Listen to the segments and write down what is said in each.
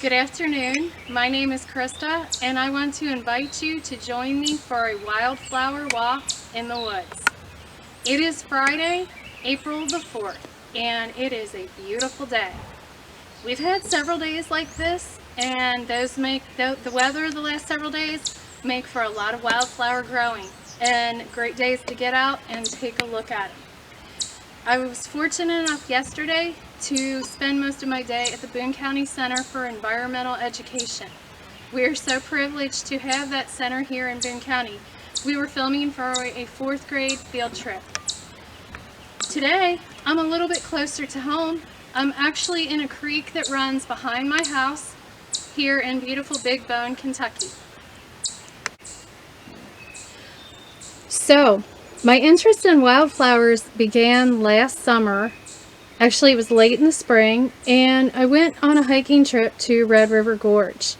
Good afternoon. My name is Krista, and I want to invite you to join me for a wildflower walk in the woods. It is Friday, April the 4th, and it is a beautiful day. We've had several days like this, and those make the weather the last several days make for a lot of wildflower growing and great days to get out and take a look at them. I was fortunate enough yesterday to spend most of my day at the Boone County Center for Environmental Education. We are so privileged to have that center here in Boone County. We were filming for a 4th grade field trip. Today, I'm a little bit closer to home. I'm actually in a creek that runs behind my house here in beautiful Big Bone, Kentucky. So, my interest in wildflowers began last summer. Actually, it was late in the spring, and I went on a hiking trip to Red River Gorge.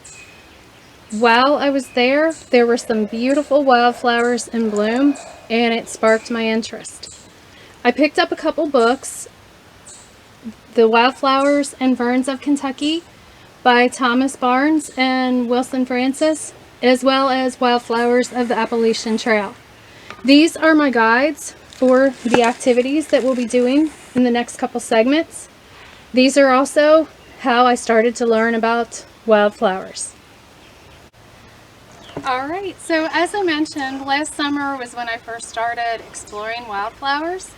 While I was there were some beautiful wildflowers in bloom, and it sparked my interest. I picked up a couple books, The Wildflowers and Ferns of Kentucky by Thomas Barnes and Wilson Francis, as well as Wildflowers of the Appalachian Trail. These are my guides for the activities that we'll be doing in the next couple segments. These are also how I started to learn about wildflowers. Alright, so as I mentioned, last summer was when I first started exploring wildflowers,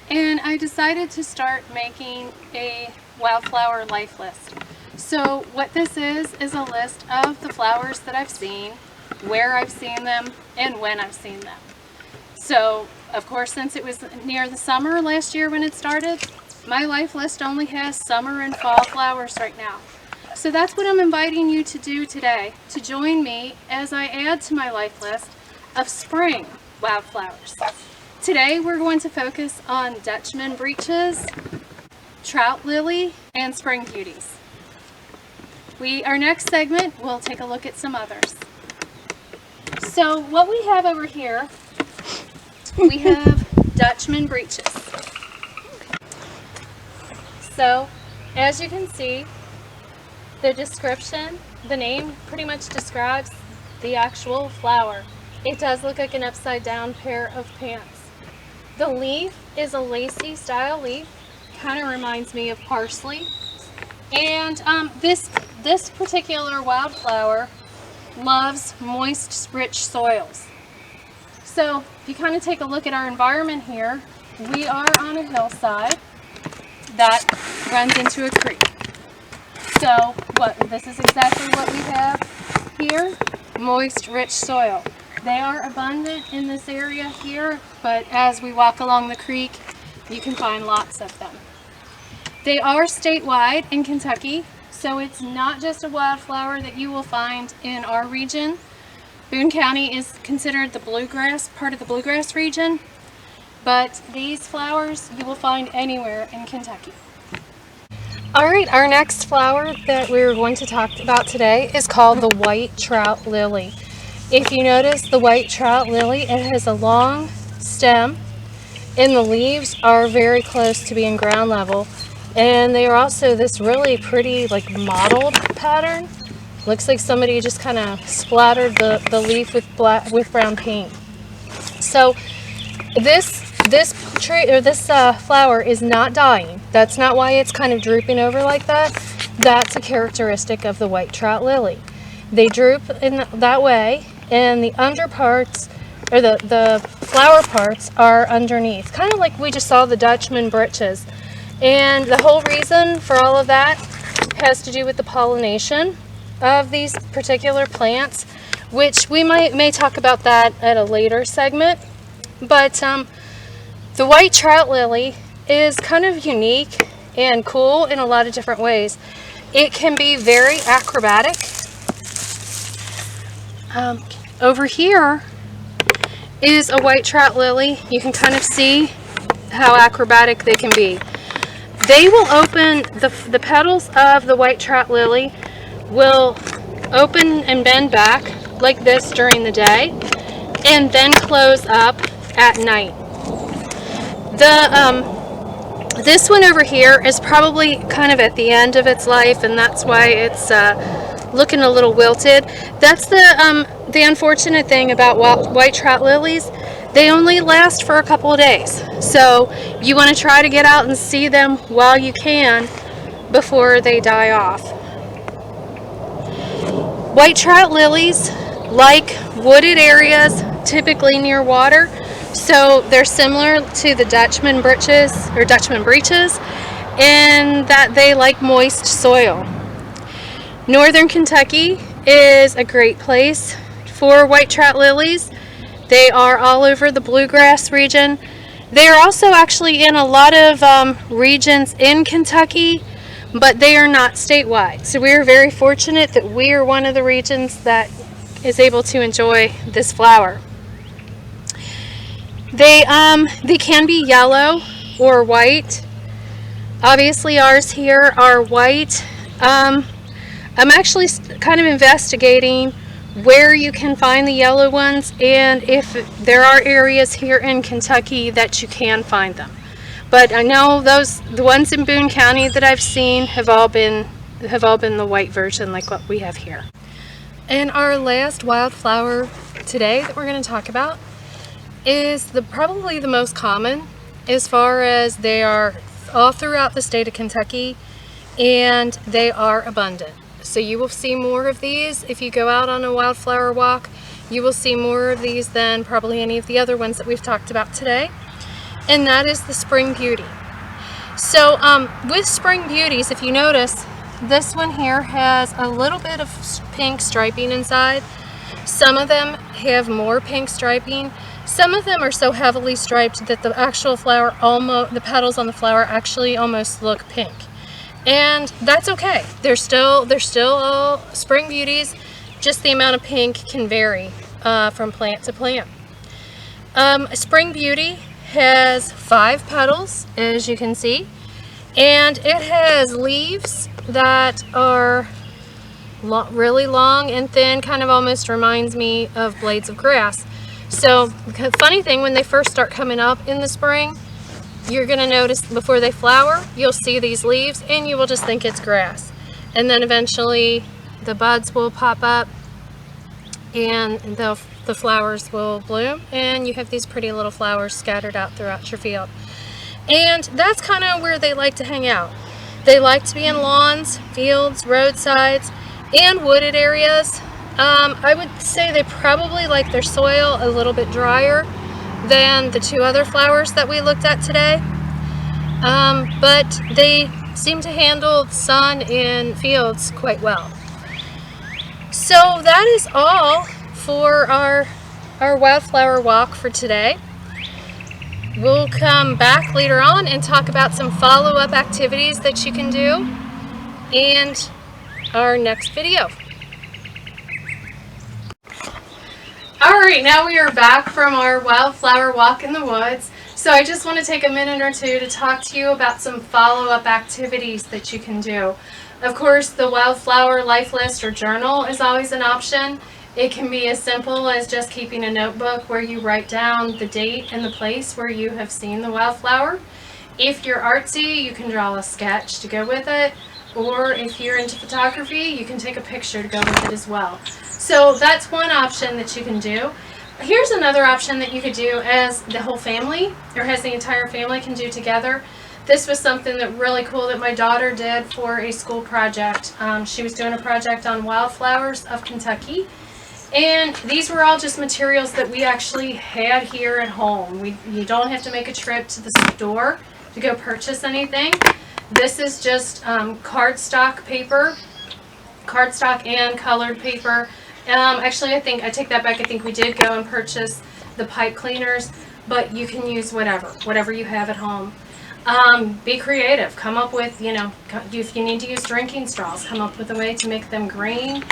and I decided to start making a wildflower life list. So what this is a list of the flowers that I've seen, where I've seen them, and when I've seen them. So, of course, since it was near the summer last year when it started, my life list only has summer and fall flowers right now. So that's what I'm inviting you to do today, to join me as I add to my life list of spring wildflowers. Today we're going to focus on Dutchman breeches, trout lily, and spring beauties. Our next segment, we'll take a look at some others. So what we have over here, we have Dutchman breeches. So, as you can see, the description, the name pretty much describes the actual flower. It does look like an upside down pair of pants. The leaf is a lacy style leaf, kind of reminds me of parsley. And this particular wildflower loves moist, rich soils. So if you kind of take a look at our environment here, we are on a hillside that runs into a creek. So this is exactly what we have here, moist, rich soil. They are abundant in this area here, but as we walk along the creek, you can find lots of them. They are statewide in Kentucky, so it's not just a wildflower that you will find in our region. Boone County is considered the bluegrass, part of the bluegrass region, but these flowers you will find anywhere in Kentucky. Alright, our next flower that we're going to talk about today is called the white trout lily. If you notice the white trout lily, it has a long stem, and the leaves are very close to being ground level, and they are also this really pretty mottled pattern. Looks like somebody just kind of splattered the leaf with brown paint. So this flower is not dying. That's not why it's kind of drooping over like that. That's a characteristic of the white trout lily. They droop in that way, and the underparts, or the flower parts, are underneath. Kind of like we just saw the Dutchman breeches. And the whole reason for all of that has to do with the pollination of these particular plants, which we may talk about that at a later segment. But the white trout lily is kind of unique and cool in a lot of different ways. It can be very acrobatic. Over here is a white trout lily. You can kind of see how acrobatic they can be. They will open, the petals of the white trout lily will open and bend back like this during the day, and then close up at night. This one over here is probably kind of at the end of its life, and that's why it's looking a little wilted. That's the unfortunate thing about white trout lilies. They only last for a couple of days, so you want to try to get out and see them while you can before they die off. White trout lilies like wooded areas, typically near water, so they're similar to the Dutchman breeches in that they like moist soil. Northern Kentucky is a great place for white trout lilies. They are all over the bluegrass region. They are also actually in a lot of regions in Kentucky, but they are not statewide. So we are very fortunate that we are one of the regions that is able to enjoy this flower. They can be yellow or white. Obviously ours here are white. I'm actually kind of investigating where you can find the yellow ones and if there are areas here in Kentucky that you can find them. But I know the ones in Boone County that I've seen have all been the white version like what we have here. And our last wildflower today that we're going to talk about is probably the most common, as far as they are all throughout the state of Kentucky and they are abundant. So you will see more of these if you go out on a wildflower walk. You will see more of these than probably any of the other ones that we've talked about today, and that is the spring beauty. So with spring beauties, if you notice, this one here has a little bit of pink striping inside. Some of them have more pink striping. Some of them are so heavily striped that the actual flower, the petals on the flower actually almost look pink. And that's okay. They're still all spring beauties. Just the amount of pink can vary from plant to plant. Spring beauty has 5 petals, as you can see, and it has leaves that are really long and thin, kind of almost reminds me of blades of grass. So the funny thing, when they first start coming up in the spring, you're going to notice before they flower, you'll see these leaves and you will just think it's grass. And then eventually the buds will pop up and the flowers will bloom, and you have these pretty little flowers scattered out throughout your field. And that's kind of where they like to hang out. They like to be in lawns, fields, roadsides, and wooded areas. I would say they probably like their soil a little bit drier than the 2 other flowers that we looked at today. But they seem to handle sun in fields quite well. So that is all for our wildflower walk for today. We'll come back later on and talk about some follow-up activities that you can do in our next video. Alright, now we are back from our wildflower walk in the woods. So I just want to take a minute or two to talk to you about some follow-up activities that you can do. Of course, the wildflower life list or journal is always an option. It can be as simple as just keeping a notebook where you write down the date and the place where you have seen the wildflower. If you're artsy, you can draw a sketch to go with it, or if you're into photography, you can take a picture to go with it as well. So that's one option that you can do. Here's another option that you could do as the whole family, or as the entire family can do together. This was something that really cool that my daughter did for a school project. She was doing a project on wildflowers of Kentucky. And these were all just materials that we actually had here at home. You don't have to make a trip to the store to go purchase anything. This is just cardstock paper, cardstock and colored paper. Actually, I take that back. I think we did go and purchase the pipe cleaners, but you can use whatever you have at home. Be creative. Come up with, if you need to use drinking straws, come up with a way to make them green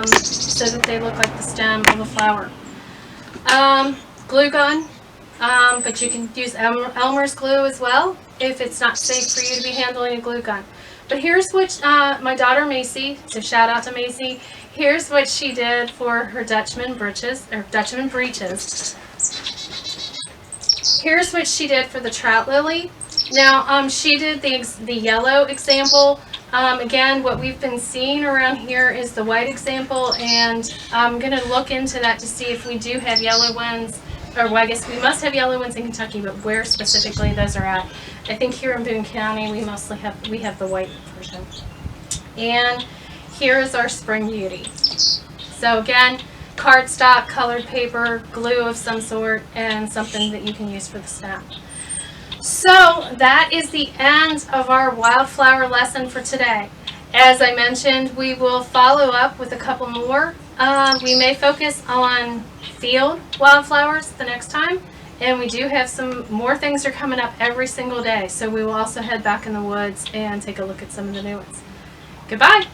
so that they look like the stem of a flower. Glue gun, but you can use Elmer's glue as well if it's not safe for you to be handling a glue gun. But here's what my daughter Macy, so shout out to Macy, here's what she did for her Dutchman breeches. Here's what she did for the trout lily. Now, she did the yellow example. Again, what we've been seeing around here is the white example, and I'm going to look into that to see if we do have yellow ones, or well, I guess we must have yellow ones in Kentucky, but where specifically those are at. I think here in Boone County we mostly have the white version. And here is our Spring Beauty. So again, cardstock, colored paper, glue of some sort, and something that you can use for the snap. So that is the end of our wildflower lesson for today. As I mentioned, we will follow up with a couple more. We may focus on field wildflowers the next time, and we do have some more things that are coming up every single day. So we will also head back in the woods and take a look at some of the new ones. Goodbye.